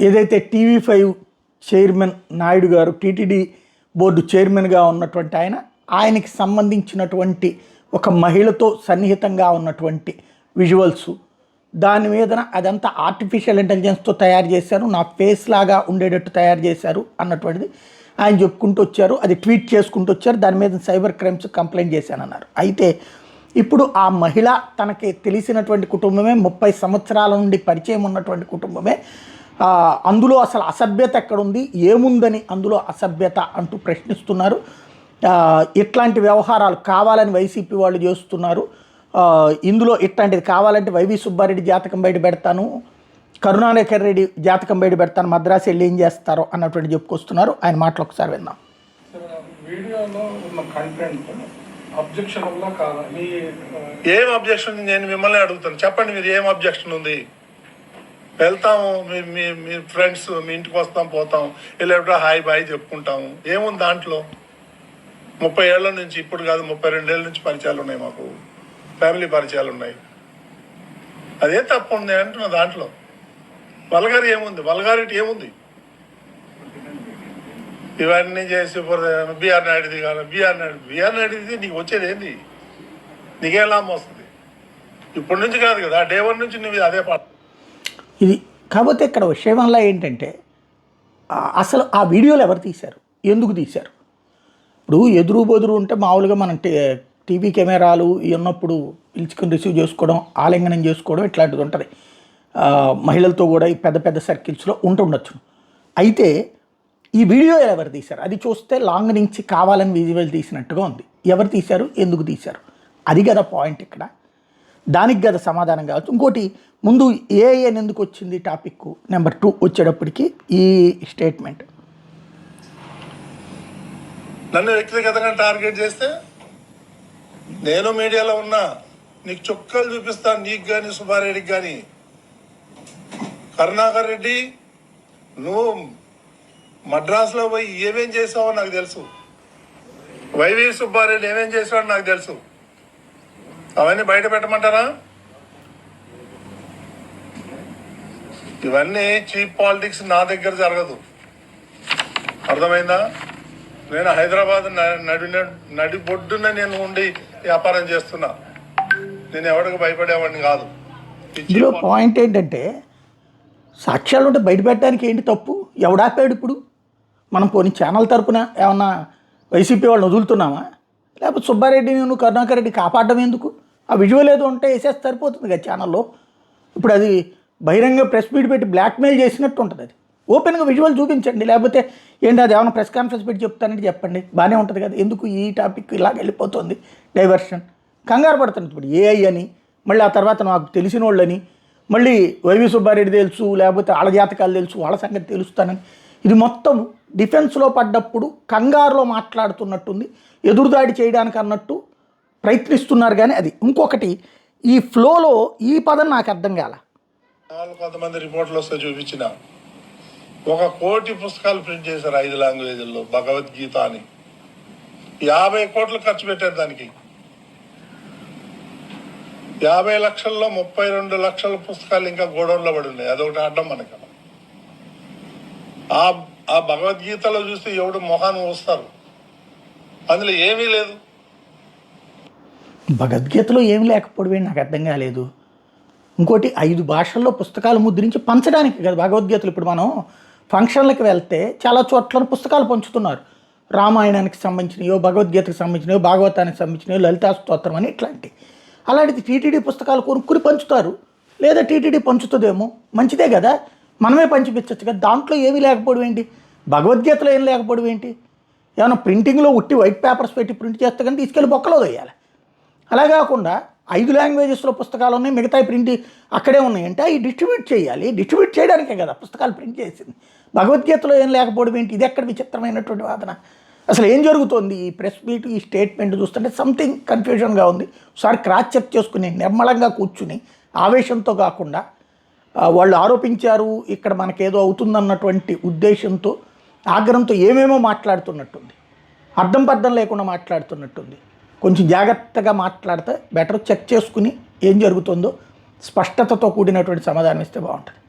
ఏదైతే TV5 chairman Naidu గారు TTD board చైర్మన్గా ఉన్నటువంటి ఆయనకి సంబంధించినటువంటి ఒక మహిళతో సన్నిహితంగా ఉన్నటువంటి విజువల్స్ దాని మీదన అదంతా ఆర్టిఫిషియల్ ఇంటెలిజెన్స్తో తయారు చేశారు, నా ఫేస్ లాగా ఉండేటట్టు తయారు చేశారు అన్నటువంటిది ఆయన చెప్పుకుంటూ వచ్చారు. అది ట్వీట్ చేసుకుంటూ వచ్చారు. దాని మీద సైబర్ క్రైమ్స్ కంప్లైంట్ చేశానన్నారు. అయితే ఇప్పుడు ఆ మహిళ తనకి తెలిసినటువంటి కుటుంబమే, 30 సంవత్సరాల నుండి పరిచయం ఉన్నటువంటి కుటుంబమే. అందులో అసలు అసభ్యత ఎక్కడుంది, ఏముందని అందులో అసభ్యత అంటూ ప్రశ్నిస్తున్నారు. ఇట్లాంటి వ్యవహారాలు కావాలని వైసీపీ వాళ్ళు చేస్తున్నారు. ఇందులో ఇట్లాంటిది కావాలంటే వైవి సుబ్బారెడ్డి జాతకం బయట పెడతాను, కరుణాకర్ రెడ్డి జాతకం బయట పెడతాను, మద్రాసు వెళ్ళి ఏం చేస్తారో అన్నటువంటి చెప్పుకొస్తున్నారు. ఆయన మాటలు ఒకసారి విందాం. వీడియోలో ఉన్న కంటెంట్ అబ్జెక్షన్ వల్ల కాదా? ఏం అబ్జెక్షన్? నేను మిమ్మల్ని అడుగుతాను, చెప్పండి మీరు ఏం అబ్జెక్షన్ ఉంది? వెళ్తాము, మీ ఫ్రెండ్స్ మీ ఇంటికి వస్తాం, పోతాం, వెళ్ళేటప్పుడు హాయ్ బాయ్ చెప్పుకుంటాము, ఏముంది దాంట్లో? 30 ఏళ్ల నుంచి, ఇప్పుడు కాదు 32 ఏళ్ళ నుంచి పరిచయాలు ఉన్నాయి, మాకు ఫ్యామిలీ పరిచయాలు ఉన్నాయి. అదే తప్పు ఉంది అంటున్నా. దాంట్లో వల్గారి ఏముంది? వల్గారిటీ ఏముంది? ఇవన్నీ చేసి బీఆర్ నాయుడుది కాదు, బీఆర్ నాయుడుది నీకు వచ్చేది ఏంది? నీకేం లాభం వస్తుంది? ఇప్పటి నుంచి కాదు కదా, డే 1 నుంచి నువ్వు అదే పాట. ఇది కాకపోతే ఇక్కడ విషయం వల్ల ఏంటంటే అసలు ఆ వీడియోలు ఎవరు తీశారు, ఎందుకు తీశారు? ఇప్పుడు ఎదురు బెదురు ఉంటే మామూలుగా మనం టీవీ కెమెరాలు ఉన్నప్పుడు పిలుచుకొని రిసీవ్ చేసుకోవడం, ఆలింగనం చేసుకోవడం ఇట్లాంటిది ఉంటుంది. మహిళలతో కూడా ఈ పెద్ద పెద్ద సర్కిల్స్లో ఉంటుండొచ్చు. అయితే ఈ వీడియో ఎవరు తీశారు? అది చూస్తే లాంగ్ నుంచి కావాలని విజువల్ తీసినట్టుగా ఉంది. ఎవరు తీశారు, ఎందుకు తీశారు? అది కదా పాయింట్ ఇక్కడ. దానికి కదా సమాధానం కావచ్చు. ఇంకోటి, ముందు ఏఐఎన్ ఎందుకు వచ్చింది టాపిక్? నెంబర్ 2 వచ్చేటప్పటికి ఈ స్టేట్మెంట్. నన్ను వ్యక్తిగతంగా టార్గెట్ చేస్తే నేను మీడియాలో ఉన్నా, నీకు చుక్కలు చూపిస్తాను, నీకు కానీ సుబ్బారెడ్డికి కానీ. కరుణాకర్ రెడ్డి, నువ్వు మద్రాసులో పోయి ఏమేం చేసావో నాకు తెలుసు. వైవి సుబ్బారెడ్డి ఏమేం చేసావో నాకు తెలుసు. అవన్నీ బయట పెట్టమంటారా? ఇవన్నీ చీప్ పాలిటిక్స్ నా దగ్గర జరగదు, అర్థమైందా? నేను హైదరాబాద్ నడి బొడ్డున నేను ఉండి వ్యాపారం చేస్తున్నా. నేను ఎవరికి భయపడేవాడిని కాదు. ఇందులో పాయింట్ ఏంటంటే, సాక్ష్యాలు ఉంటే బయట పెట్టడానికి ఏంటి తప్పు? ఎవడాపాడు? ఇప్పుడు మనం పోనీ ఛానల్ తరపున ఏమన్నా వైసీపీ వాళ్ళని వదులుతున్నామా? లేకపోతే సుబ్బారెడ్డిని నువ్వు కరుణాకర్ రెడ్డి కాపాడడం ఎందుకు? ఆ విజువల్ ఏదో ఉంటే వేసేస్తే సరిపోతుంది కదా ఛానల్లో. ఇప్పుడు అది బహిరంగ ప్రెస్ మీట్ పెట్టి బ్లాక్మెయిల్ చేసినట్టు ఉంటుంది. అది ఓపెన్గా విజువల్ చూపించండి. లేకపోతే ఏంటి, అది ఏమైనా ప్రెస్ కాన్ఫరెన్స్ పెట్టి చెప్తానంటే చెప్పండి, బాగానే ఉంటుంది కదా. ఎందుకు ఈ టాపిక్ ఇలాగ వెళ్ళిపోతుంది డైవర్షన్? కంగారు పడుతుంది. ఇప్పుడు ఏఐ అని, మళ్ళీ ఆ తర్వాత నాకు తెలిసిన వాళ్ళని, మళ్ళీ వైవి సుబ్బారెడ్డి తెలుసు, లేకపోతే వాళ్ళ జాతకాలు తెలుసు, వాళ్ళ సంగతి తెలుస్తానని, ఇది మొత్తం డిఫెన్స్లో పడ్డప్పుడు కంగారులో మాట్లాడుతున్నట్టుంది, ఎదురుదాడి చేయడానికి అన్నట్టు ప్రయత్నిస్తున్నారు. కానీ అది ఇంకొకటి, ఈ ఫ్లోలో ఈ పదం నాకు అర్థం కాల. కొంతమంది రిపోర్ట్లు వస్తే చూపించిన 1 కోటి పుస్తకాలు ప్రింట్ చేశారు 5 లాంగ్వేజ్ల్లో, భగవద్గీత అని. 50 కోట్లు ఖర్చు పెట్టారు దానికి. 50 లక్షల్లో 32 లక్షల పుస్తకాలు ఇంకా గోడౌన్లో పడి ఉన్నాయి. అదొకటి అడ్డం మనకి. ఆ భగవద్గీతలో చూస్తే ఎవడు మొహాన్ని వస్తారు, అందులో ఏమీ లేదు. భగవద్గీతలో ఏమి లేకపోవడం నాకు అర్థం కాలేదు. ఇంకోటి, 5 భాషల్లో పుస్తకాలు ముద్రించి పంచడానికి కదా భగవద్గీతలు. ఇప్పుడు మనం ఫంక్షన్లకు వెళ్తే చాలా చోట్ల పుస్తకాలు పంచుతున్నారు. రామాయణానికి సంబంధించినయో, భగవద్గీతకు సంబంధించినయో, భాగవతానికి సంబంధించినయో, లలితా స్తోత్రం అని ఇట్లాంటి. అలాంటిది టీటీడీ పుస్తకాలు కొనుక్కుని పంచుతారు. లేదా టీటీడీ పంచుతుందేమో, మంచిదే కదా, మనమే పంచిపించచ్చు కదా. దాంట్లో ఏమీ లేకపోవడం ఏంటి? భగవద్గీతలో ఏం లేకపోవడం ఏంటి? ఏమైనా ప్రింటింగ్లో ఉట్టి వైట్ పేపర్స్ పెట్టి ప్రింట్ చేస్తే కానీ తీసుకెళ్ళి బొక్కలో వేయాలి. అలా కాకుండా 5 లాంగ్వేజెస్లో పుస్తకాలు ఉన్నాయి, మిగతా ప్రింట్ అక్కడే ఉన్నాయంటే అవి డిస్ట్రిబ్యూట్ చేయాలి. డిస్ట్రిబ్యూట్ చేయడానికే కదా పుస్తకాలు ప్రింట్ చేసింది. భగవద్గీతలో ఏం లేకపోవడం ఏంటి? ఇది ఎక్కడ విచిత్రమైనటువంటి వాదన? అసలు ఏం జరుగుతోంది? ఈ ప్రెస్ మీట్, ఈ స్టేట్మెంట్ చూస్తుంటే సంథింగ్ కన్ఫ్యూజన్గా ఉంది. ఒకసారి క్రాస్ చెక్ చేసుకుని నిర్మలంగా కూర్చుని ఆవేశంతో కాకుండా, వాళ్ళు ఆరోపించారు ఇక్కడ మనకేదో అవుతుందన్నటువంటి ఉద్దేశంతో, ఆగ్రహంతో ఏమేమో మాట్లాడుతున్నట్టుంది, అర్థం పర్థం లేకుండా మాట్లాడుతున్నట్టుంది. కొంచెం జాగ్రత్తగా మాట్లాడితే బెటర్. చెక్ చేసుకుని ఏం జరుగుతుందో స్పష్టతతో కూడినటువంటి సమాధానం ఇస్తే బాగుంటుంది.